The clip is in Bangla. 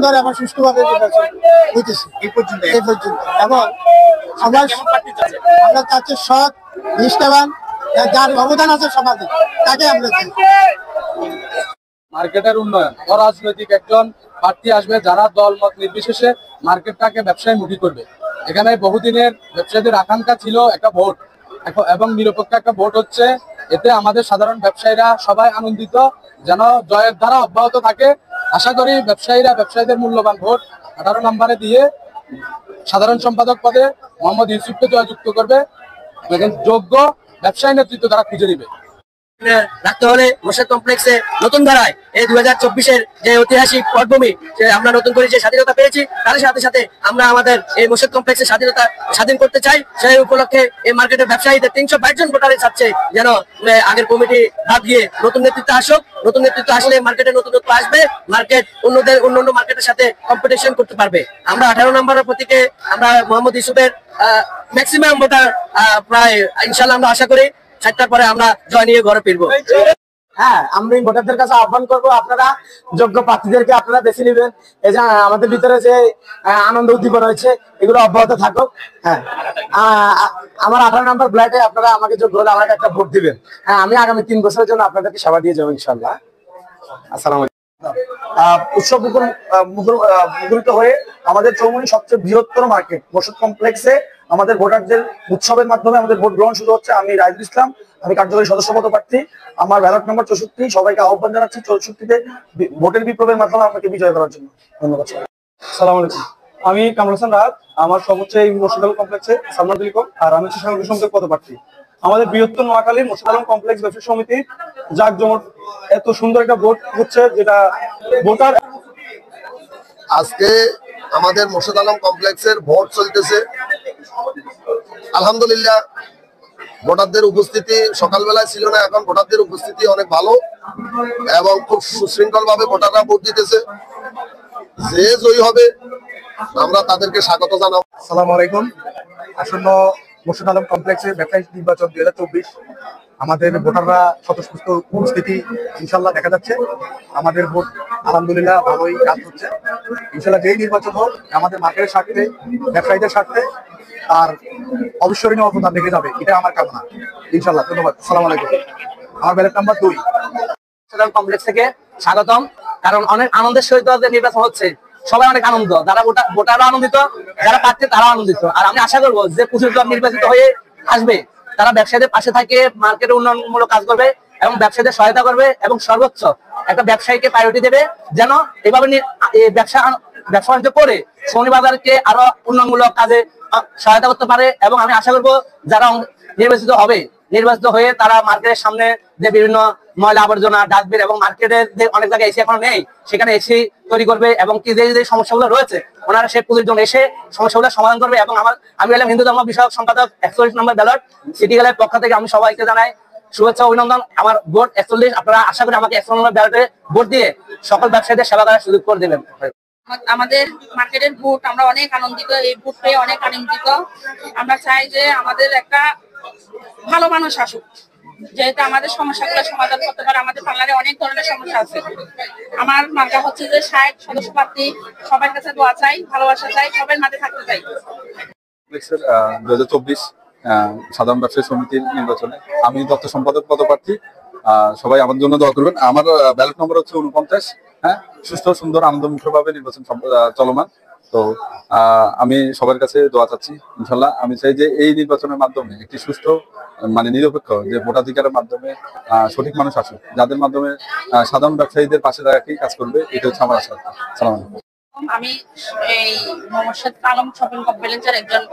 সুন্দর এবং সুষ্ঠুভাবে নির্বাচন হইতেছে এই পর্যন্ত এবং আমরা চাচ্ছি সৎ নিষ্ঠাবান যার অবদান আছে সমাজে তাকে আমরা চাই। মার্কেটের উন্নয়ন, অরাজনৈতিক একজন প্রার্থী আসবে যারা দল মত নির্বিশেষে মার্কেটটাকে ব্যবসায়মুখী করবে। এখানে বহুদিনের ব্যবসায়ীদের আকাঙ্ক্ষা ছিল একটা ভোট এবং নিরপেক্ষ একটা ভোট হচ্ছে, এতে আমাদের সাধারণ ব্যবসায়ীরা সবাই আনন্দিত, যেন জয়ের ধারা অব্যাহত থাকে। আশা করি ব্যবসায়ীদের মূল্যবান ভোট 18 নম্বরে দিয়ে সাধারণ সম্পাদক পদে মোহাম্মদ ইউসুফকে জয়যুক্ত করবে। যোগ্য ব্যবসায়ী নেতৃত্ব তারা খুঁজে দিবে। রাখতে হলে মোর্শেদ কমপ্লেক্সে নতুন ধারায় এই 2024-এর যে ঐতিহাসিক পটভূমি আমরা নতুন করে যে স্বাধীনতা পেয়েছি তার সাথে সাথে আমরা আমাদের এই মোর্শেদ কমপ্লেক্সের স্বাধীনতা স্বাধীন করতে চাই। সেই উপলক্ষে এই মার্কেটের ব্যবসায়ীদের 322 জন ভোটারের চাচ্ছে যেন আগের কমিটি বাদ দিয়ে নতুন নেতৃত্ব আসুক। নতুন নেতৃত্ব আসলে মার্কেটে নতুনত্ব আসবে, মার্কেট অন্য মার্কেটের সাথে কম্পিটিশন করতে পারবে। আমরা 18 নম্বরের প্রতীকে আমরা মোহাম্মদ ইউসুফের ম্যাক্সিমাম ভোটার প্রায় ইনশাল্লাহ আমরা আশা করি 7টার পরে আমরা জয় নিয়ে ঘরে ফিরবো। হ্যাঁ, আমি ভোটারদের কাছে আহ্বান করবো, আপনারা যোগ্য প্রার্থীদেরকে আপনারা বেছে নেবেন। এই যে আমাদের ভিতরে যে আনন্দ উদ্দীপনা রয়েছে এগুলো অব্যাহত থাকুক। হ্যাঁ, আমার 18 নম্বর ব্ল্যাটে আপনারা আমাকে যোগ্য হলে আমাকে একটা ভোট দিবেন। হ্যাঁ, আমি আগামী 3 বছরের জন্য আপনাদেরকে সেবা দিয়ে যাবো ইনশাল্লাহ। আসসালামু আলাইকুম। উৎসব মুখরিত হয়ে আমাদের চৌমুহনী সবচেয়ে বৃহত্তর মার্কেট মোর্শেদ কমপ্লেক্সে আমাদের ভোটারদের উৎসবের মাধ্যমে আমাদের ভোট গ্রহণ শুরু হচ্ছে। আমি রাইজুল ইসলাম, আমি কার্যকরী সদস্য পদপ্রার্থী। আমার ব্যালট নম্বর 64। সবাইকে আহ্বান জানাচ্ছি 64-তে ভোটের বিপ্লবের মাধ্যমে আমাকে বিজয় করার জন্য। ধন্যবাদ। আসসালামু আলাইকুম। আমি কামরুল হাসান রাত, আমার সব হচ্ছে এই মোর্শেদ আলম কমপ্লেক্সে সালমান দিলিকম, আর আমি হচ্ছে সাংগঠনিক সম্পাদক পদপ্রার্থী। আমাদের বৃহত্তর নোয়াখালী মোর্শেদ আলম কমপ্লেক্স ব্যবসা সমিতির জাঁকজমট এত সুন্দর একটা ভোট হচ্ছে যেটা ভোটার। আজকে আমাদের মোর্শেদ আলম কমপ্লেক্সের ভোট চলতেছে। আলহামদুলিল্লাহ, ভোটারদের উপস্থিতি সকালবেলায় ছিল না, এখন ভোটারদের উপস্থিতি অনেক ভালো এবং খুব সুশৃঙ্খল ভাবে ভোটাররা ভোট দিতেছে। যে জয়ী হবে আমরা তাদেরকে স্বাগত জানাবো। আসসালামু আলাইকুম। আসন্ন মোর্শেদ আলম কমপ্লেক্সে ব্যবসায়িক নির্বাচন 2024 আমাদের ভোটাররা স্বতঃস্ফূর্ত উপস্থিতি ইনশাল্লাহ দেখা যাচ্ছে। আমাদের ভোট আলহামদুলিল্লাহ ভালোই কাজ হচ্ছে। ইনশাল্লাহ যেই নির্বাচন হোক আমাদের মার্কেটের স্বার্থে, ব্যবসায়ীদের স্বার্থে আর অবিস্মরণীয় অবদান রেখে যাবে, এটা আমার কামনা ইনশাল্লাহ। ধন্যবাদ। আসসালামু আলাইকুম। আমার ব্যালট নাম্বার 2। কমপ্লেক্স থেকে স্বাগতম। কারণ অনেক আনন্দের সহিত নির্বাচন হচ্ছে, সবাই অনেক আনন্দ, যারা ভোটাররা আনন্দিত, যারা প্রার্থী তারা আনন্দিত। আর আমি আশা করবো যে 25 জন নির্বাচিত হয়ে আসবে তারা ব্যবসায়ীদের পাশে থাকে, মার্কেটের উন্নয়নমূলক কাজ করবে এবং ব্যবসায়ীদের সহায়তা করবে এবং সর্বোচ্চ একটা ব্যবসায়ীকে প্রায়োরিটি দেবে, যেন এভাবে ব্যবসা বাণিজ্য করে শনিবাজারকে আরো উন্নয়নমূলক কাজে সহায়তা করতে পারে। এবং আমি আশা করবো যারা নির্বাচিত হয়ে তারা মার্কেটের সামনে যে বিভিন্ন ময়লা আবর্জনা, ডাস্টবিন এবং মার্কেটের যে অনেক জায়গায় এসি এখনো নেই সেখানে এসি তৈরি করবে এবং কি যে সমস্যাগুলো রয়েছে ওনারা সেই 25 জন এসে সমস্যাগুলো সমাধান করবে। এবং আমি হলাম হিন্দু ধর্ম বিষয়ক সম্পাদক 41 নম্বর ব্যালট সিটি গ্যালের পক্ষ থেকে আমি সবাইকে জানাই শুভেচ্ছা, অভিনন্দন। আমার ভোট 41। আপনারা আশা করি আমাকে 41 নম্বর ব্যালটে ভোট দিয়ে সকল ব্যবসায়ীদের সেবা করার সুযোগ করে দেবেন। আমাদের মার্কেটের ভোট আমরা অনেক আনন্দিত, এই ভোট পেয়ে অনেক আনন্দিত। আমরা চাই যে আমাদের একটা ভালো মানুষ আসুক, যেহেতু আমাদের সমস্যাগুলো সমাধান করতে পারে। আমাদের পার্লারে অনেক ধরনের সমস্যা আছে। আমার মার্কা হচ্ছে যে 60 সদস্য প্রার্থী, সবার কাছে দোয়া চাই, ভালোবাসা চাই, সবার মাঝে থাকতে চাই। 2024 সাধারণ ব্যবসায়ী সমিতির নির্বাচনে আমি দপ্ত সম্পাদক পদপ্রার্থী। সবাই আমার জন্য দোয়া করবেন। আমার ব্যালট নম্বর হচ্ছে 49। হ্যাঁ, সুস্থ সুন্দর আনন্দমুখর ভাবে নির্বাচন চলমান। তো আমি সবার কাছে দোয়া চাচ্ছি ইনশাল্লাহ। আমি চাই যে এই নির্বাচনের মাধ্যমে একটি সুষ্ঠু নিরপেক্ষ যে ভোটাধিকারের মাধ্যমে সঠিক মানুষ আসুক, যাদের মাধ্যমে সাধারণ ব্যবসায়ীদের পাশে দাঁড়িয়ে কাজ করবে, এটা হচ্ছে আমার আশা। সালাম আলাইকুম। আমি এই মোর্শেদ আলম শপিং কমপ্লেক্সের একজন